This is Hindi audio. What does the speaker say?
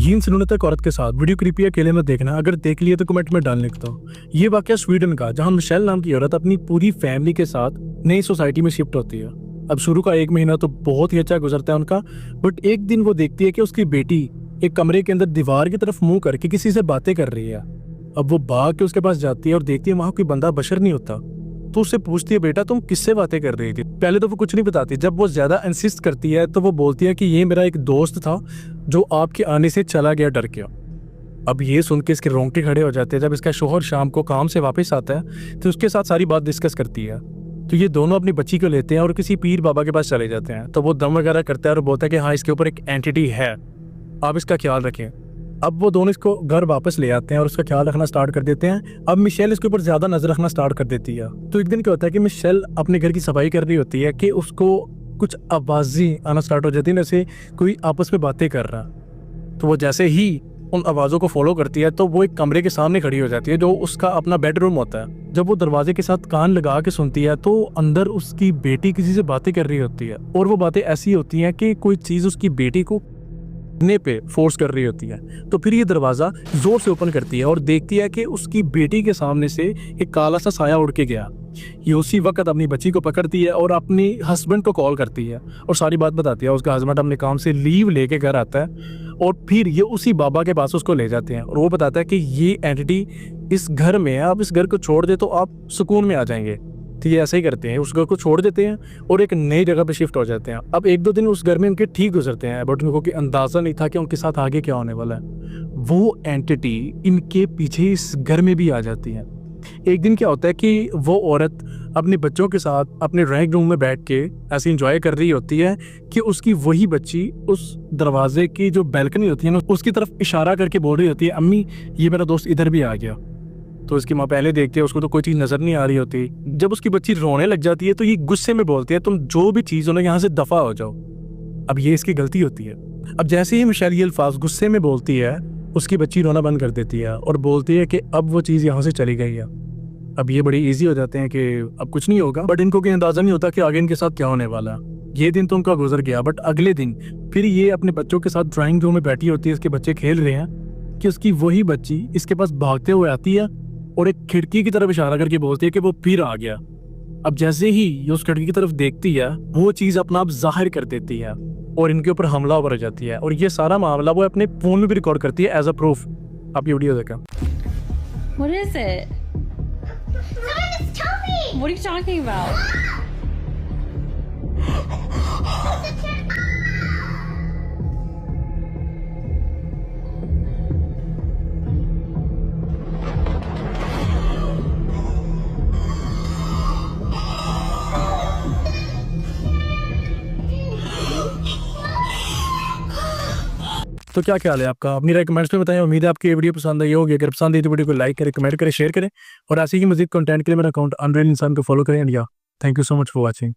ये इंसिडेंट था एक औरत के साथ। वीडियो क्रीपी अकेले में देखना, अगर देख लिया तो कमेंट में डाल लिखता हूँ। ये वाकया स्वीडन का, जहाँ मिशेल नाम की औरत अपनी पूरी फैमिली के साथ नई सोसाइटी में शिफ्ट होती है। अब शुरू का 1 महीना तो बहुत ही अच्छा गुजरता है उनका, बट एक दिन वो देखती है कि उसकी बेटी एक कमरे के अंदर दीवार की तरफ मुंह करके किसी से बातें कर रही है। अब वो भाग के उसके पास जाती है और देखती है वहां कोई बंदा बशर नहीं होता। तो उससे पूछती है, बेटा तुम किससे बातें कर रही थी? पहले तो वो कुछ नहीं बताती। जब वो ज्यादा इंसिस्ट करती है तो वो बोलती है कि ये मेरा एक दोस्त था जो आपके आने से चला गया डर के। अब ये सुन के इसके रोंगटे खड़े हो जाते हैं। जब इसका शोहर शाम को काम से वापस आता है तो उसके साथ सारी बात डिस्कस करती है। तो ये दोनों अपनी बच्ची को लेते हैं और किसी पीर बाबा के पास चले जाते हैं। तो वो दम वगैरह करता है और बोलता है कि हाँ, इसके ऊपर एक एंटिटी है, आप इसका ख्याल रखें। अब वो दोनों इसको घर वापस ले आते हैं और उसका ख्याल रखना स्टार्ट कर देते हैं। अब मिशेल इसके ऊपर ज्यादा नजर रखना स्टार्ट कर देती है। तो एक दिन क्या होता है कि मिशेल अपने घर की सफाई कर रही होती है कि उसको कुछ आवाजें आना स्टार्ट हो जाती है, जैसे कोई आपस में बातें कर रहा। तो वो जैसे ही उन आवाज़ों को फॉलो करती है तो वो एक कमरे के सामने खड़ी हो जाती है जो उसका अपना बेडरूम होता है। जब वो दरवाजे के साथ कान लगा के सुनती है तो अंदर उसकी बेटी किसी से बातें कर रही होती है, और वो बातें ऐसी होती हैं कि कोई चीज़ उसकी बेटी को ने पे फोर्स कर रही होती है। तो फिर ये दरवाज़ा जोर से ओपन करती है और देखती है कि उसकी बेटी के सामने से एक काला सा साया उड़ के गया। ये उसी वक्त अपनी बच्ची को पकड़ती है और अपनी हस्बैंड को कॉल करती है और सारी बात बताती है। उसका हस्बैंड अपने काम से लीव लेके घर आता है और फिर ये उसी बाबा के पास उसको ले जाते हैं और वो बताता है कि ये एंटिटी इस घर में है, आप इस घर को छोड़ दे तो आप सुकून में आ जाएंगे। तो ये ऐसे ही करते हैं, उस घर को छोड़ देते हैं और एक नई जगह पे शिफ्ट हो जाते हैं। अब 1-2 दिन उस घर में उनके ठीक गुजरते हैं, बट उनको कोई अंदाजा नहीं था कि उनके साथ आगे क्या होने वाला है। वो एंटिटी इनके पीछे इस घर में भी आ जाती है। एक दिन क्या होता है कि वो औरत अपने बच्चों के साथ अपने ड्राइंग रूम में बैठ के ऐसे इंजॉय कर रही होती है कि उसकी वही बच्ची उस दरवाजे की जो बैल्कनी होती है ना, उसकी तरफ इशारा करके बोल रही होती है, अम्मी ये मेरा दोस्त इधर भी आ गया। तो उसकी माँ पहले देखती है, उसको तो कोई चीज़ नज़र नहीं आ रही होती। जब उसकी बच्ची रोने लग जाती है तो ये गुस्से में बोलती है, तुम जो भी चीज़ हो ना यहाँ से दफ़ा हो जाओ। अब ये इसकी गलती होती है। अब जैसे ही मिशेल ये अल्फाज गुस्से में बोलती है, उसकी बच्ची रोना बंद कर देती है और बोलती है कि अब वो चीज़ यहाँ से चली गई है। अब ये बड़ी ईजी हो जाते हैं कि अब कुछ नहीं होगा, बट इनको कोई अंदाज़ा नहीं होता कि आगे इनके साथ क्या होने वाला। ये दिन तो उनका गुजर गया, बट अगले दिन फिर ये अपने बच्चों के साथ ड्राइंग रूम में बैठी होती है, इसके बच्चे खेल रहे हैं कि उसकी वही बच्ची इसके पास भागते हुए आती है और एक खिड़की की तरफ इशारा करके बोलती है कि वो फिर आ गया। अब जैसे ही ये उस खिड़की की तरफ देखती है, वो चीज़ अपना आप जाहिर कर देती है और इनके ऊपर हमला हो जाती है। और ये सारा मामला वो अपने फोन में भी रिकॉर्ड करती है एज अ प्रूफ। आप ये वीडियो देखें। What is it? Someone just told me! What are you talking about? तो क्या ख्याल है आपका? अपनी राय कमेंट्स में बताएं। उम्मीद है आपकी ये वीडियो पसंद आई होगी। अगर पसंद आई तो वीडियो को लाइक करें, कमेंट करें, शेयर करें और ऐसे ही मजीद कंटेंट के लिए मेरा अकाउंट अनरियल इंसान को फॉलो करें। India, thank you so much for watching.